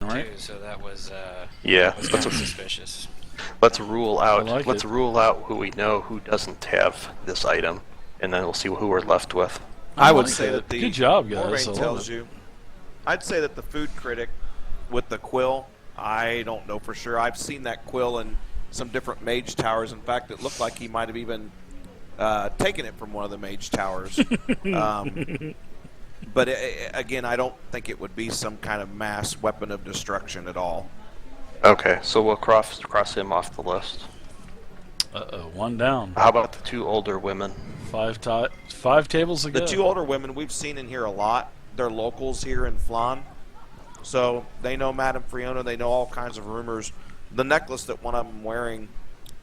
right? too, so that was Yeah, was kind of suspicious. let's rule out. like Let's it. rule out who we know who doesn't have this item, and then we'll see who we're left with. I would like say it. that the Good job, guys. Morbane I love tells it. you. I'd say that the food critic with the quill, I don't know for sure. I've seen that quill in some different mage towers. In fact, it looked like he might have even taken it from one of the mage towers. But again, I don't think it would be some kind of mass weapon of destruction at all. Okay, so we'll cross him off the list. One down. How about the two older women? Five tables ago. The two older women we've seen in here a lot. They're locals here in Phlan. So they know Madame Fiona. They know all kinds of rumors. The necklace that one of them wearing,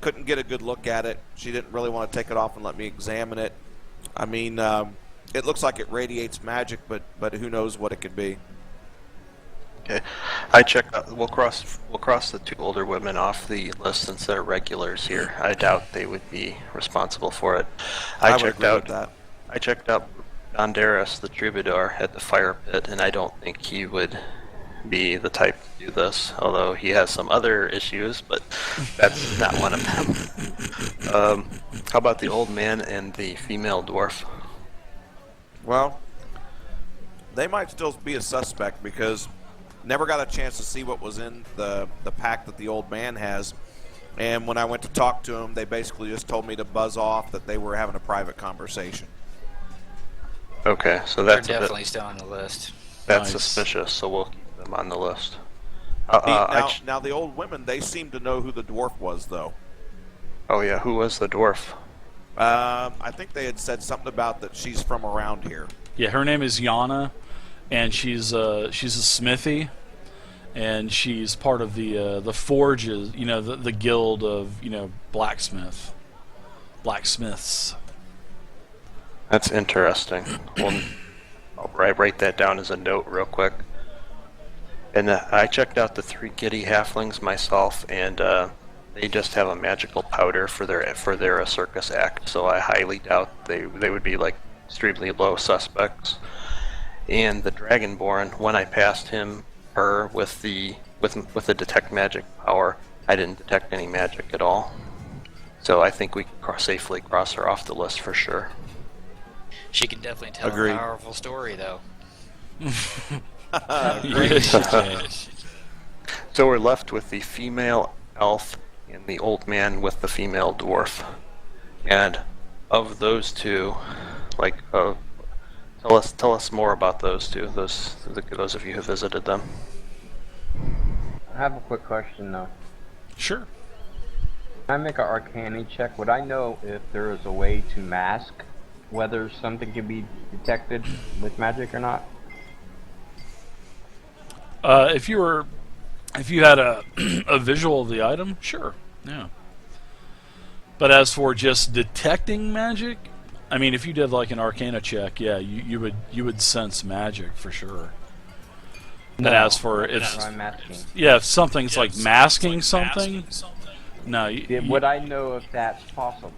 couldn't get a good look at it. She didn't really want to take it off and let me examine it. I mean, it looks like it radiates magic, but who knows what it could be. Okay, I checked. We'll cross the two older women off the list since they're regulars here. I doubt they would be responsible for it. I would checked agree out with that. I checked out Dondaris, the troubadour, at the fire pit, and I don't think he would be the type to do this. Although he has some other issues, but that's not one of them. How about the old man and the female dwarf? Well, they might still be a suspect because never got a chance to see what was in the pack that the old man has. And when I went to talk to him, they basically just told me to buzz off, that they were having a private conversation. Okay, so They're that's definitely still on the list. that's Nice. suspicious. So we'll keep them on the list. Now, the old women, they seem to know who the dwarf was, though. Oh yeah, who was the dwarf? I think they had said something about that she's from around here. Yeah, her name is Yana, and she's a smithy, and she's part of the forges. You know, the guild of blacksmiths. That's interesting. Well, I'll write that down as a note real quick. And I checked out the three kitty halflings myself, and they just have a magical powder for their circus act. So I highly doubt they would be like extremely low suspects. And the Dragonborn, when I passed her with the detect magic power, I didn't detect any magic at all. So I think we can safely cross her off the list for sure. She can definitely tell Agreed. a powerful story, though. Yes, she can. So we're left with the female elf and the old man with the female dwarf. And of those two, tell us more about those two. Those of you who visited them. I have a quick question though. Sure. When I make an arcana check, would I know if there is a way to mask whether something can be detected with magic or not? If you had a a visual of the item, sure, yeah. But as for just detecting magic, I mean, if you did like an Arcana check, yeah, you would sense magic for sure. And as for That's what I'm asking. if something's like masking something, no, Would I know if that's possible?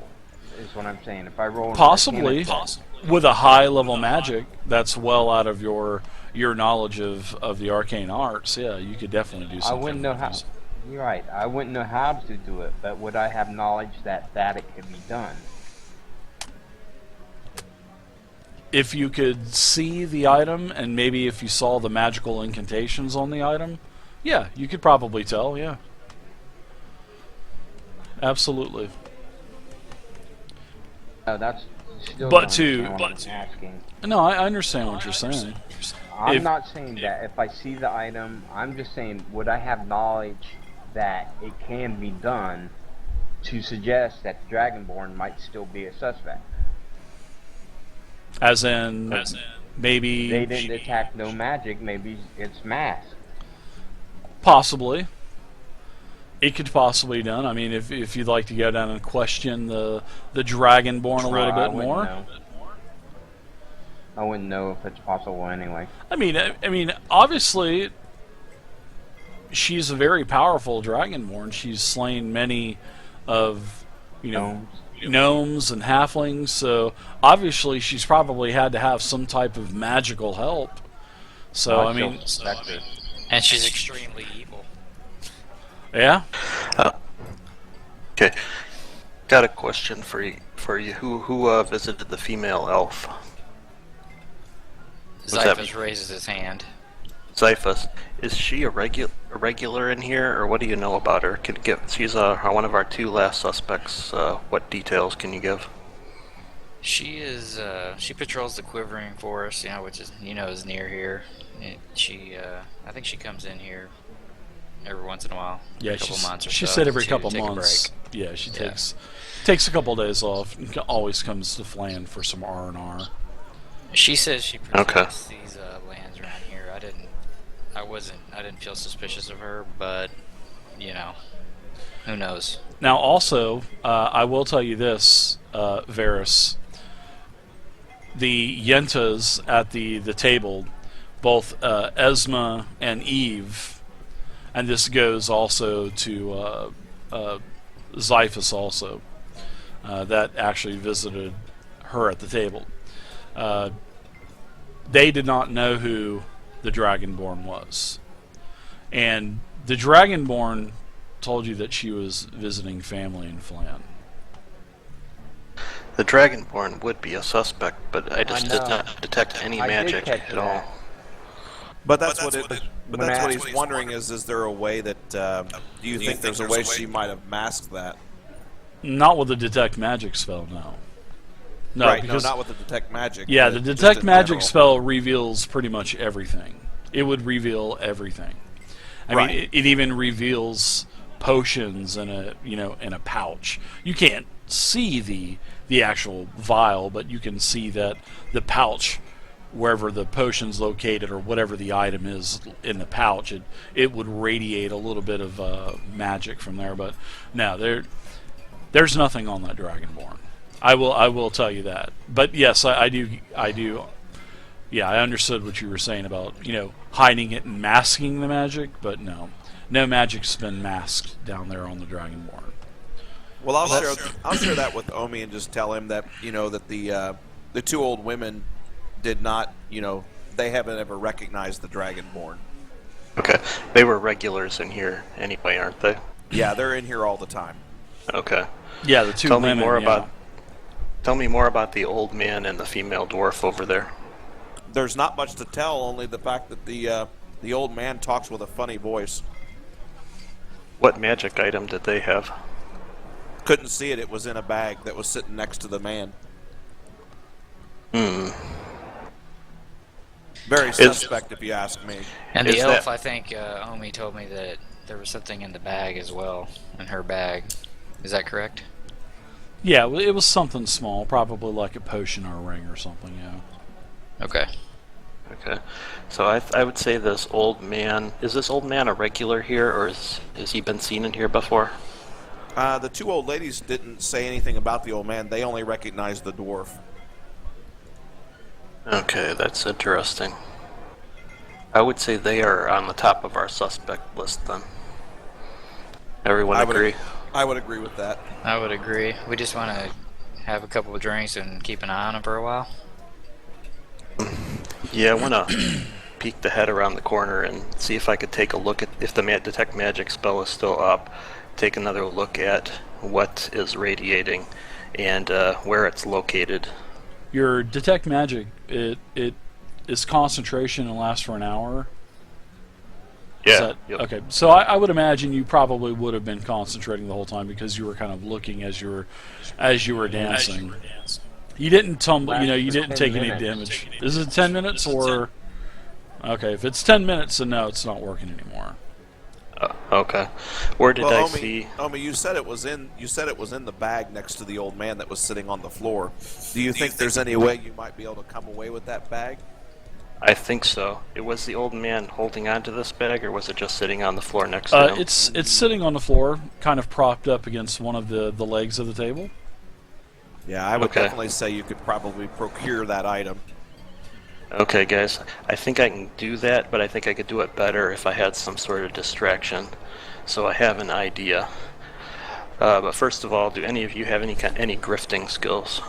Is what I'm saying. If I roll an possibly Arcana check, with a high level magic that's well out of your knowledge of the arcane arts, yeah, you could definitely do I something. wouldn't know how. You're right. I wouldn't know how to do it, but would I have knowledge that it could be done? If you could see the item, and maybe if you saw the magical incantations on the item, yeah, you could probably tell, yeah. Absolutely. No, that's still. But don't to- understand what I'm asking. No, I understand what you're saying. I'm If- not saying that if I see the item, I'm just saying, would I have knowledge that it can be done to suggest that the Dragonborn might still be a suspect? As in maybe They didn't attack no magic, maybe it's masked. possibly. It could possibly be done. I mean, if you'd like to go down and question the Dragonborn a little bit more. I wouldn't know if it's possible anyway. I mean, obviously, she's a very powerful Dragonborn. She's slain many of, gnomes and halflings. So obviously, she's probably had to have some type of magical help. So I mean, And she's extremely evil. Yeah? Okay. Got a question for you. Who visited the female elf? that Zyphus raises his hand. Zyphus. Is she a regular in here, or what do you know about her? She's one of our 2 last suspects. What details can you give? She is, she patrols the Quivering Forest, which is, is near here. I think she comes in here every once in a while. Yeah, a couple months or she so said every to couple take a months. break. Yeah, she takes a couple days off. Always comes to Phlan for some R&R. She says she protects these lands around here. I didn't feel suspicious of her, but who knows? Now, also, I will tell you this, Varys. The Yentas at the table, both Esma and Eve, and this goes also to Zyphus also, that actually visited her at the table. They did not know who the Dragonborn was. And the Dragonborn told you that she was visiting family in Phlan. The Dragonborn would be a suspect, but I just did not detect any magic at all. But that's what he's wondering is there a way that do you think there's a way she might have masked that? Not with the detect magic spell, no. No, right, because not with the detect magic. yeah, the detect magic spell reveals pretty much everything. It would reveal everything. I mean, it even reveals potions in a pouch. You can't see the actual vial, but you can see that the pouch, wherever the potion's located or whatever the item is in the pouch, it would radiate a little bit of magic from there. But no, there's nothing on that Dragonborn. I will tell you that. But yes, I do. Yeah, I understood what you were saying about hiding it and masking the magic, but no magic's been masked down there on the Dragonborn. Well, I'll share that with Omi and just tell him that that the 2 old women did not they haven't ever recognized the Dragonborn. Okay, they were regulars in here anyway, aren't they? Yeah, they're in here all the time. Okay. Yeah, the 2 women. Tell me more about the old man and the female dwarf over there. There's not much to tell, only the fact that the old man talks with a funny voice. What magic item did they have? Couldn't see it. It was in a bag that was sitting next to the man. Very suspect, if you ask me. And the elf, I think Omi told me that there was something in the bag as well, in her bag. Is that correct? Yeah, it was something small, probably like a potion or a ring or something, yeah. Okay. Okay. So I would say this old man... Is this old man a regular here, or has he been seen in here before? The 2 old ladies didn't say anything about the old man. They only recognized the dwarf. Okay, that's interesting. I would say they are on the top of our suspect list, then. Everyone agree? I would agree with that. I would agree. We just want to have a couple of drinks and keep an eye on him for a while. Yeah, I want to peek the head around the corner and see if I could take a look at if the detect magic spell is still up. Take another look at what is radiating and where it's located. Your detect magic, it is concentration and lasts for an hour. Yeah. Yep. Okay, so I would imagine you probably would have been concentrating the whole time because you were kind of looking as you were dancing. You didn't tumble, you didn't take any damage. Is it 10 minutes or? Okay, if it's 10 minutes, then no, it's not working anymore. Okay. Where did I see? Omi, you said it was in the bag next to the old man that was sitting on the floor. Do you think there's any way you might be able to come away with that bag? I think so. It was the old man holding onto this bag, or was it just sitting on the floor next to him? It's sitting on the floor, kind of propped up against one of the legs of the table. Yeah, I would definitely say you could probably procure that item. Okay, guys. I think I can do that, but I think I could do it better if I had some sort of distraction. So I have an idea. But first of all, do any of you have any grifting skills?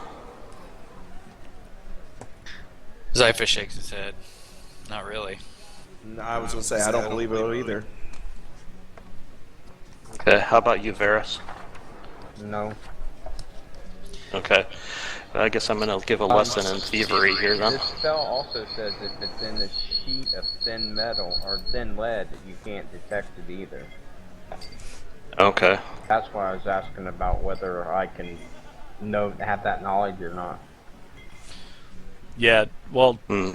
Zyphus shakes his head. Not really. I was going to say, I don't believe it either. Okay, how about you, Varus? No. Okay. I guess I'm going to give a lesson in thievery here then. This spell also says if it's in a sheet of thin metal or thin lead, that you can't detect it either. Okay. That's why I was asking about whether I can have that knowledge or not. Yeah, well, Hmm.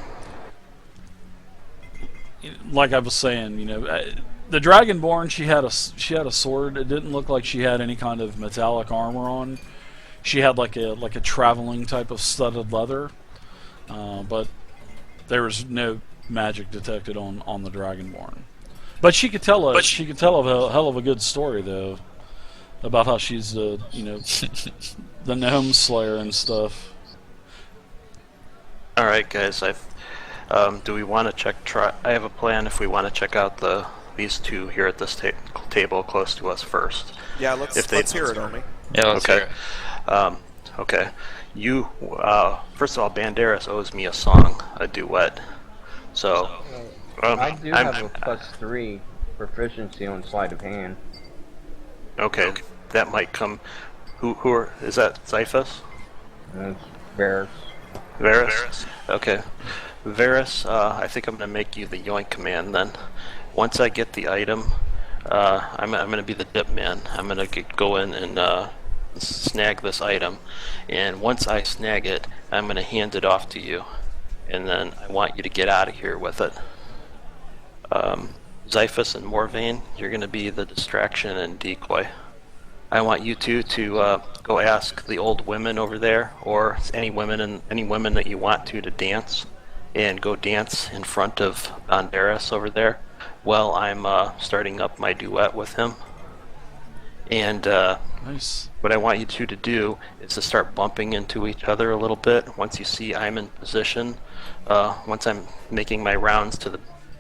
like I was saying, the Dragonborn, she had a sword. It didn't look like she had any kind of metallic armor on. She had like a traveling type of studded leather, but there was no magic detected on the Dragonborn. But she could tell a hell of a good story though about how she's the gnome slayer and stuff. All right, guys. Do we want to I have a plan if we want to check out these two here at this table close to us first. Yeah, let's hear it, Omi. Yeah, let's hear it. Okay. You, first of all, Banderas owes me a song, a duet. So, I do have a +3 proficiency on sleight of hand. Okay, that might come. Is that Xiphus? It's Varus. Varus? Okay. Varus, I think I'm going to make you the yoink command then. Once I get the item, I'm going to be the dip man. I'm going to go in and snag this item, and once I snag it, I'm going to hand it off to you, and then I want you to get out of here with it. Xiphus and Morvain, you're going to be the distraction and decoy. I want you two to go ask the old women over there, or any women that you want to dance, and go dance in front of Banderas over there while I'm starting up my duet with him. And Nice. what I want you two to do is to start bumping into each other a little bit. Once you see I'm in position, once I'm making my rounds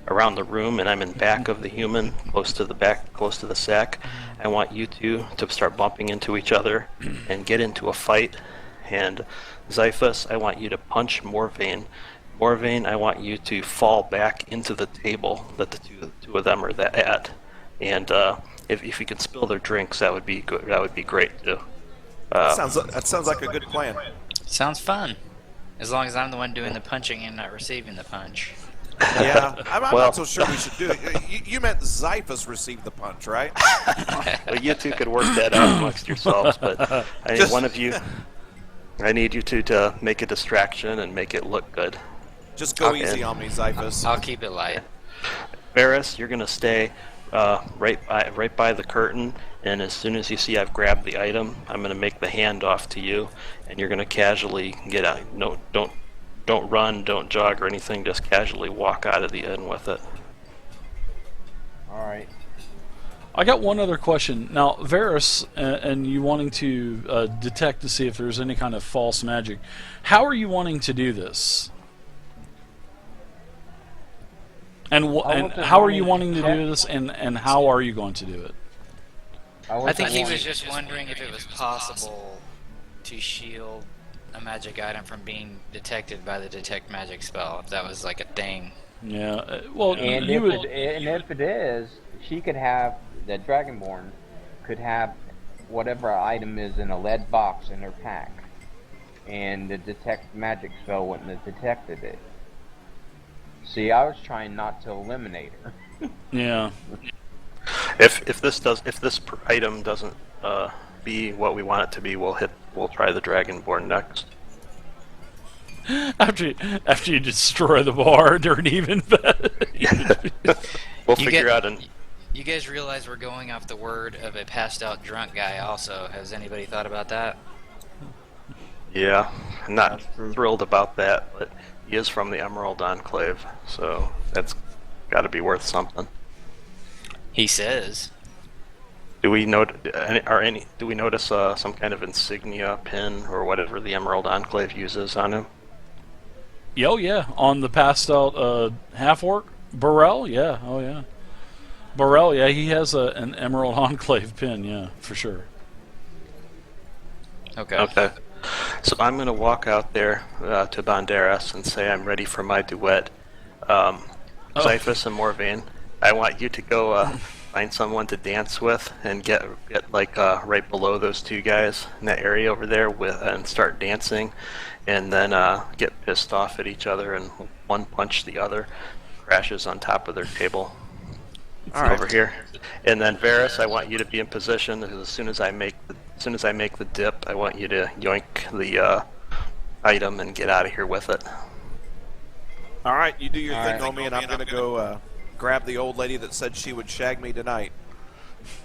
around the room and I'm in back of the human, close to the sack, I want you two to start bumping into each other and get into a fight. And Xiphus, I want you to punch Morvain. Morvain, I want you to fall back into the table that the two of them are at. And if you can spill their drinks, that would be good. That would be great too. That sounds like a good plan. Sounds fun. As long as I'm the one doing the punching and not receiving the punch. Yeah, I'm Well- not so sure we should do it. You meant Xiphus received the punch, right? Well, you two could work that out amongst yourselves, but I need one of you. I need you two to make a distraction and make it look good. Just go Okay. easy on me, Xiphus. I'll keep it light. Varus, you're gonna stay right by the curtain, and as soon as you see I've grabbed the item, I'm gonna make the handoff to you, and you're gonna casually get out. No, don't run, don't jog or anything. Just casually walk out of the inn with it. All right. I got one other question. Now, Varus, and you wanting to detect to see if there's any kind of false magic, how are you wanting to do this? And how are you wanting to do this, and how are you going to do it? I think he was just wondering if it was possible to shield a magic item from being detected by the detect magic spell, if that was like a thing. Yeah, well, And you would... if it is, she could have, the Dragonborn could have whatever item is in a lead box in her pack, and the detect magic spell wouldn't have detected it. See, I was trying not to eliminate her. Yeah. If this item doesn't be what we want it to be, we'll try the Dragonborn next. After you destroy the bar during Evenfeast. We'll figure out an. You guys realize we're going off the word of a passed out drunk guy also. Has anybody thought about that? Yeah, I'm not thrilled about that, but he is from the Emerald Enclave, so that's got to be worth something. He says. Do we notice some kind of insignia, pin, or whatever the Emerald Enclave uses on him? Oh yeah, on the passed out half-orc Burrell, yeah, oh yeah. Burrell, yeah, he has an Emerald Enclave pin, yeah, for sure. Okay. Okay. So I'm going to walk out there to Banderas and say I'm ready for my duet. Xiphus and Morvain, I want you to go find someone to dance with and get like right below those two guys in that area over there and start dancing, and then get pissed off at each other and one punch the other, crashes on top of their table. Over here, and then Varys, I want you to be in position because as soon as I make the dip, I want you to yoink the item and get out of here with it. All right, you do your thing, Omi, and I'm going to go grab the old lady that said she would shag me tonight.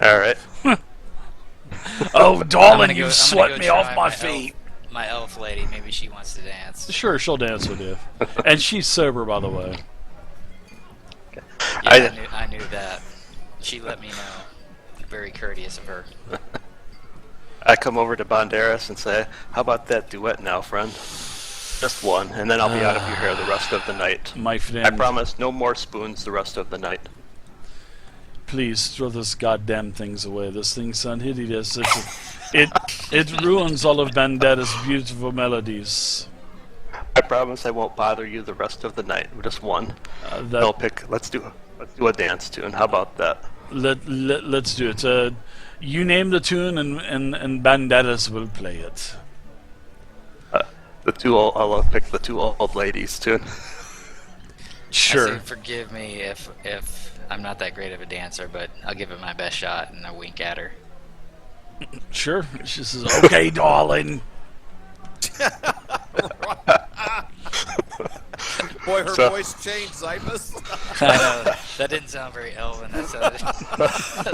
All right. Oh, darling, you've swept me off my feet. My elf lady, maybe she wants to dance. Sure, she'll dance with you. And she's sober, by the way. Yeah, I knew that. She let me know. Very courteous of her. I come over to Banderas and say, "How about that duet now, friend? Just one, and then I'll be out of your hair the rest of the night. My friend, I promise, no more spoons the rest of the night." Please throw those goddamn things away. This thing sounds hideous. It ruins all of Bandetta's beautiful melodies. I promise I won't bother you the rest of the night. Just one. Let's do a dance tune. How about that? Let's do it. You name the tune, and Banderas will play it. I'll pick the two old ladies tune. Sure. I say, forgive me if I'm not that great of a dancer, but I'll give it my best shot and I wink at her. Sure. She says, "Okay, darling." Boy, her voice changed, Xiphus. I know. That didn't sound very elven. That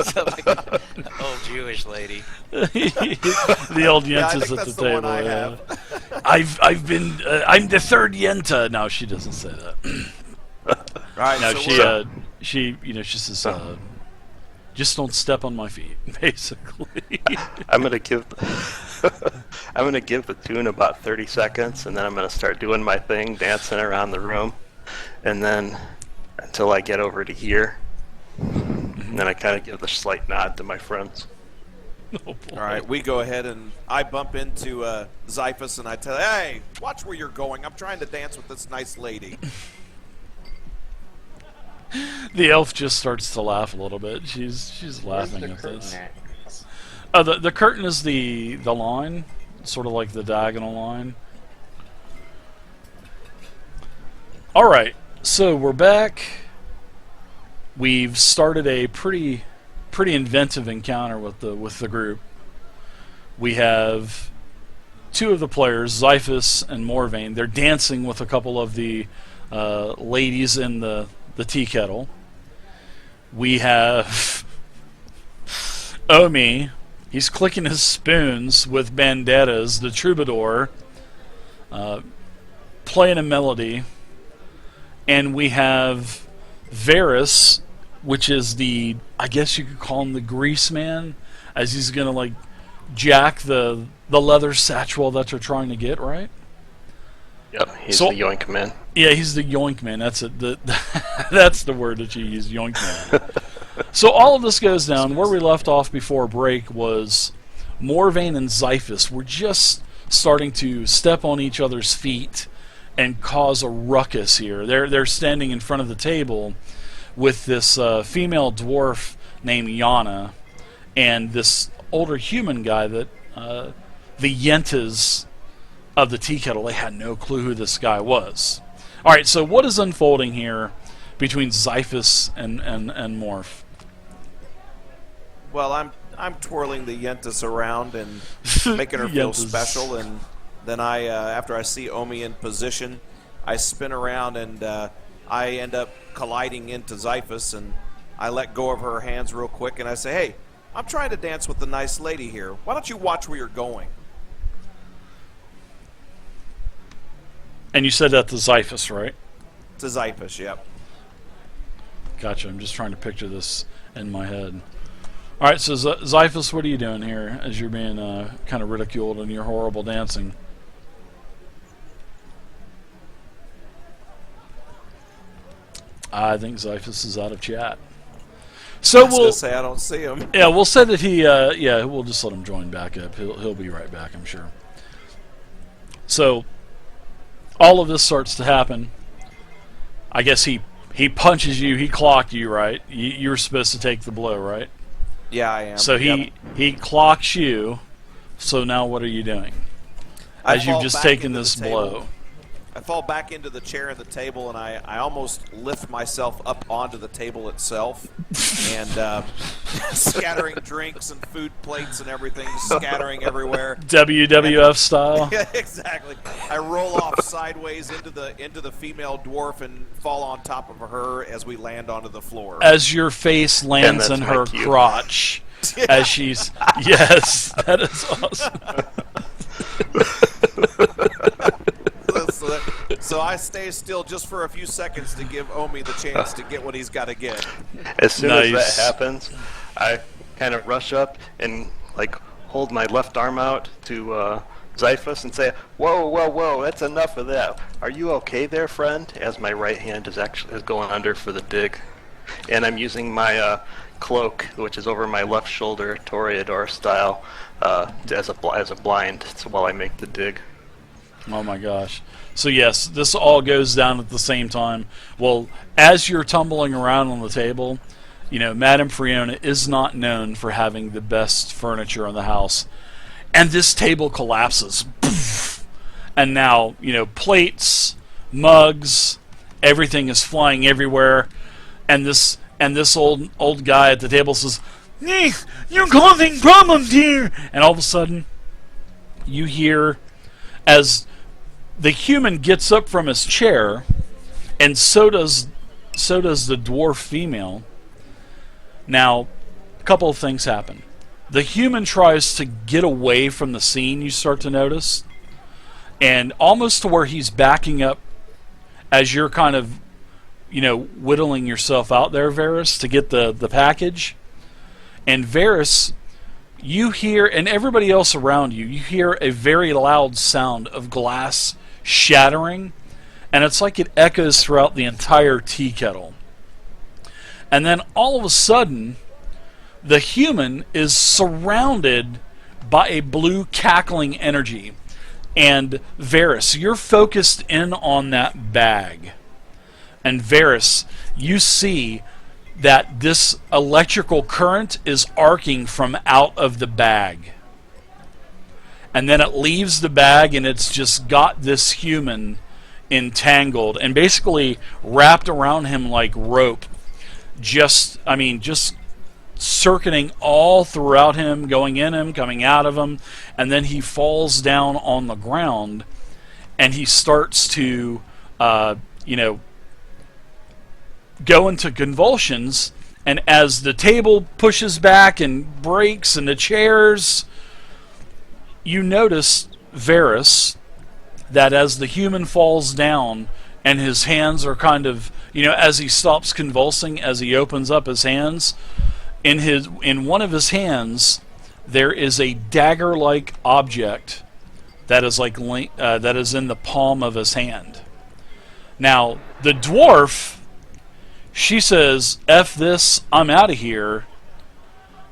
sounded like an old Jewish lady. The old Yenta's at the table. I've been. I'm the third Yenta. No, she doesn't say that. Right. No, So she says, "Just don't step on my feet." Basically. I'm gonna give the tune about 30 seconds, and then I'm gonna start doing my thing, dancing around the room, and then until I get over to here, and then I kind of give the slight nod to my friends. Oh, all right, we go ahead and I bump into Xiphus and I tell, "Hey, watch where you're going. I'm trying to dance with this nice lady." The elf just starts to laugh a little bit. She's laughing at this. The curtain is the line, sort of like the diagonal line. All right, so we're back. We've started a pretty inventive encounter with the group. We have two of the players, Xiphus and Morvain. They're dancing with a couple of the ladies in the tea kettle. We have Omi. He's clicking his spoons with Banderas, the troubadour, playing a melody. And we have Varys, which is I guess you could call him the grease man, as he's going to like jack the leather satchel that they're trying to get, right? Yep, he's the yoink man. Yeah, he's the yoink man. That's it. That's the word that you use, yoink man. So all of this goes down. Where we left off before break was Morvain and Xiphus were just starting to step on each other's feet and cause a ruckus here. They're standing in front of the table with this female dwarf named Yana and this older human guy that the Yentas of the tea kettle, they had no clue who this guy was. All right, so what is unfolding here between Xiphus and Morph? Well, I'm twirling the Yentas around and making her feel special, and then I after I see Omi in position, I spin around and I end up colliding into Xiphus, and I let go of her hands real quick, and I say, "Hey, I'm trying to dance with the nice lady here. Why don't you watch where you're going?" And you said that to Xiphus, right? To Xiphus, yep. Gotcha. I'm just trying to picture this in my head. All right, so Xiphus, what are you doing here as you're being kind of ridiculed in your horrible dancing? I think Xiphus is out of chat. So we'll say I don't see him. Yeah, we'll say that he. We'll just let him join back up. He'll be right back, I'm sure. So all of this starts to happen. I guess he he punches you. He clocked you, right? You're supposed to take the blow, right? Yeah, I am. So he clocks you. So now what are you doing? As you've just taken this blow. I fall back into the chair and the table, and I almost lift myself up onto the table itself, and scattering drinks and food plates and everything, scattering everywhere. WWF style. Yeah, exactly. I roll off sideways into the female dwarf and fall on top of her as we land onto the floor. As your face lands in her crotch. Yeah. As she's... Yes, that is awesome. So I stay still just for a few seconds to give Omi the chance to get what he's got to get. As soon as that happens, I kind of rush up and like hold my left arm out to Xiphus and say, "Whoa, whoa, whoa! That's enough of that. Are you okay there, friend?" As my right hand is going under for the dig, and I'm using my cloak, which is over my left shoulder, Toreador style, as a blind, so while I make the dig. Oh my gosh. So yes, this all goes down at the same time. Well, as you're tumbling around on the table, you know, Madame Friona is not known for having the best furniture in the house. And this table collapses. And now, you know, plates, mugs, everything is flying everywhere. And this old guy at the table says, "You're causing problems here." And all of a sudden, you hear as the human gets up from his chair, and so does the dwarf female. Now, a couple of things happen. The human tries to get away from the scene, you start to notice, and almost to where he's backing up as you're kind of, you know, whittling yourself out there, Varys, to get the package. And Varys, you hear, and everybody else around you, you hear a very loud sound of glass shattering, and it's like it echoes throughout the entire tea kettle. And then all of a sudden, the human is surrounded by a blue cackling energy. And Varys, you're focused in on that bag. And Varys, you see that this electrical current is arcing from out of the bag. And then it leaves the bag, and it's just got this human entangled and basically wrapped around him like rope. Just circuiting all throughout him, going in him, coming out of him, and then he falls down on the ground, and he starts to, go into convulsions. And as the table pushes back and breaks, and the chairs, you notice, Varys, that as the human falls down and his hands are kind of, as he stops convulsing, as he opens up his hands, in one of his hands there is a dagger-like object that is that is in the palm of his hand. Now, the dwarf, she says, "F this, I'm out of here,"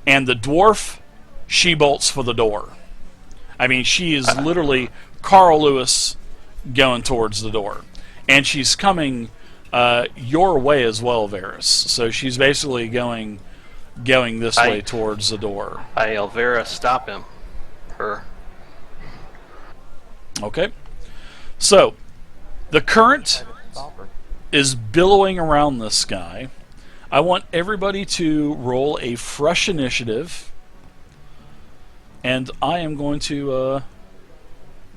and the dwarf, she bolts for the door. I mean, she is literally Carl Lewis going towards the door. And she's coming your way as well, Varys. So she's basically going this way towards the door. I yell, "Varys, stop him." Her. Okay. So, the current is billowing around this guy. I want everybody to roll a fresh initiative. And I am going to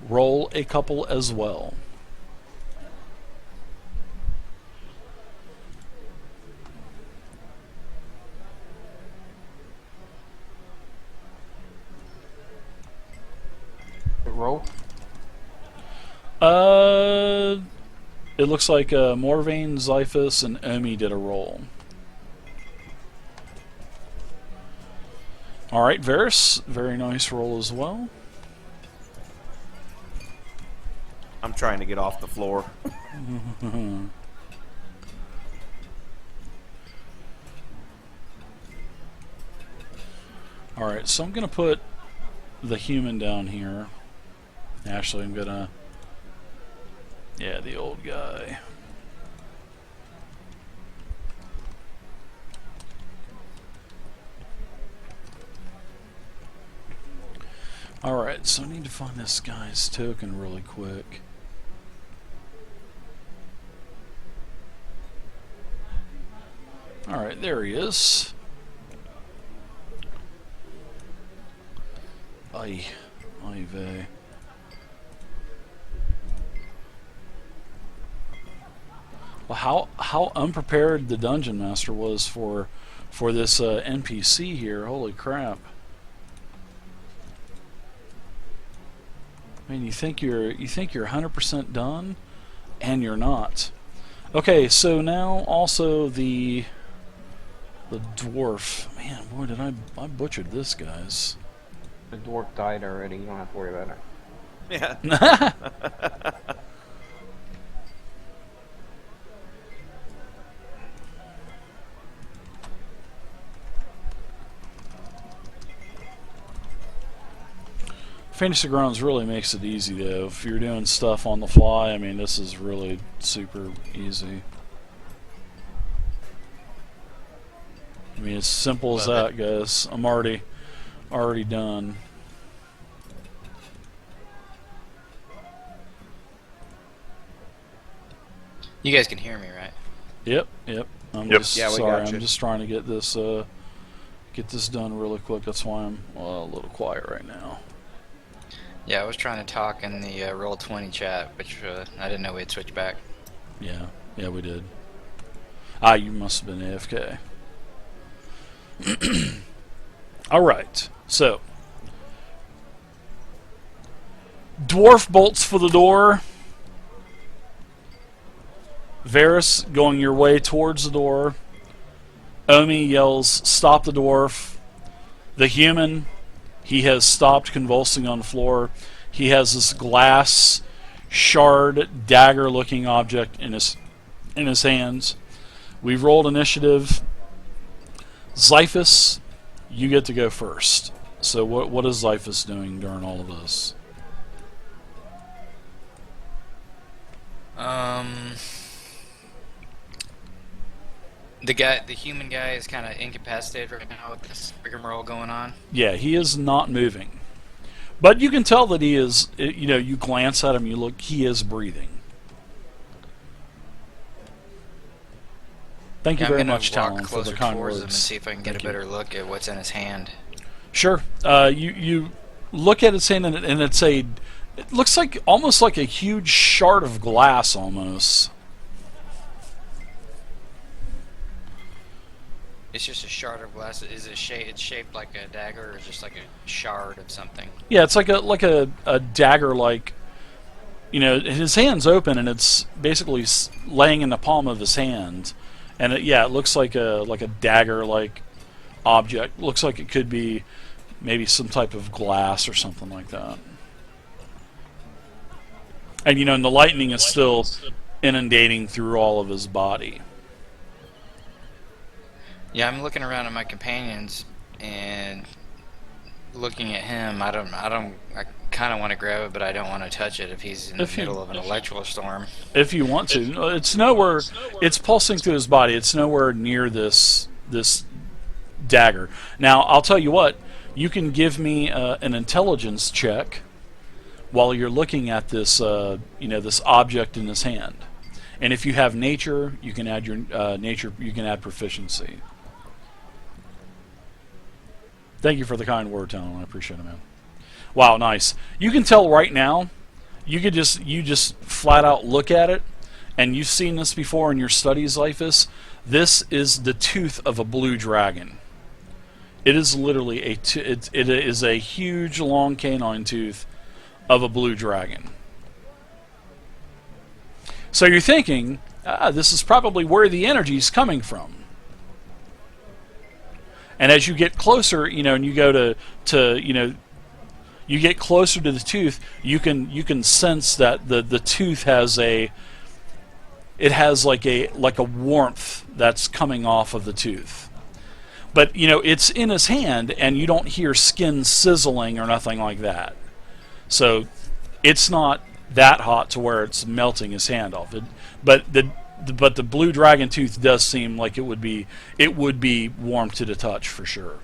roll a couple as well. Roll? It looks like Morvain, Xiphus, and Omi did a roll. Alright, Varys, very nice roll as well. I'm trying to get off the floor. Alright, so I'm going to put the human down here. Actually, I'm going to... Yeah, the old guy. Alright, so I need to find this guy's token really quick. Alright, there he is. Ay vey. Well, how unprepared the dungeon master was for this NPC here. Holy crap! I mean, you think you're 100% done, and you're not. Okay, so now also the dwarf. Man, boy, did I butchered this, guys. The dwarf died already. You don't have to worry about it. Yeah. Fantasy Grounds really makes it easy, though. If you're doing stuff on the fly, I mean, this is really super easy. I mean, it's simple as that, guys. I'm already done. You guys can hear me, right? Yep. I'm just yeah, we sorry. got you. I'm just trying to get this done really quick. That's why I'm a little quiet right now. Yeah, I was trying to talk in the Roll20 chat, which I didn't know we'd switch back. Yeah, we did. Ah, you must have been AFK. Alright, so dwarf bolts for the door. Varus going your way towards the door. Omi yells, "Stop the dwarf." The human, he has stopped convulsing on the floor. He has this glass shard dagger looking object in his hands. We've rolled initiative. Xiphus, you get to go first. So what is Xiphus doing during all of this? The human guy is kind of incapacitated right now with this rigmarole going on. Yeah, he is not moving. But you can tell that he is, you glance at him, you look, he is breathing. Thank you very much, Talon, for the kind words. And see if I can get a better look at what's in his hand. Sure. You look at his hand, and it looks like almost like a huge shard of glass, almost. It's just a shard of glass. Is it it's shaped like a dagger, or just like a shard of something? Yeah, it's like a dagger, like, his hand's open, and it's basically laying in the palm of his hand. And it looks like a dagger-like object. Looks like it could be maybe some type of glass or something like that. And and the lightning is still inundating through all of his body. Yeah, I'm looking around at my companions and looking at him. I kind of want to grab it, but I don't want to touch it if he's in the middle of an electrical storm. If you want to, it's nowhere. It's pulsing through his body. It's nowhere near this dagger. Now, I'll tell you what. You can give me an intelligence check while you're looking at this, this object in his hand. And if you have nature, you can add your nature. You can add proficiency. Thank you for the kind word, Talon. I appreciate it, man. Wow, nice. You can tell right now. You just flat out look at it, and you've seen this before in your studies, Xiphus. This is the tooth of a blue dragon. It is literally it is a huge, long canine tooth of a blue dragon. So you're thinking, this is probably where the energy is coming from. And as you get closer, and you go you get closer to the tooth, you can sense that the tooth has like a warmth that's coming off of the tooth. But it's in his hand, and you don't hear skin sizzling or nothing like that. So it's not that hot to where it's melting his hand off. But the blue dragon tooth does seem like it would be warm to the touch for sure.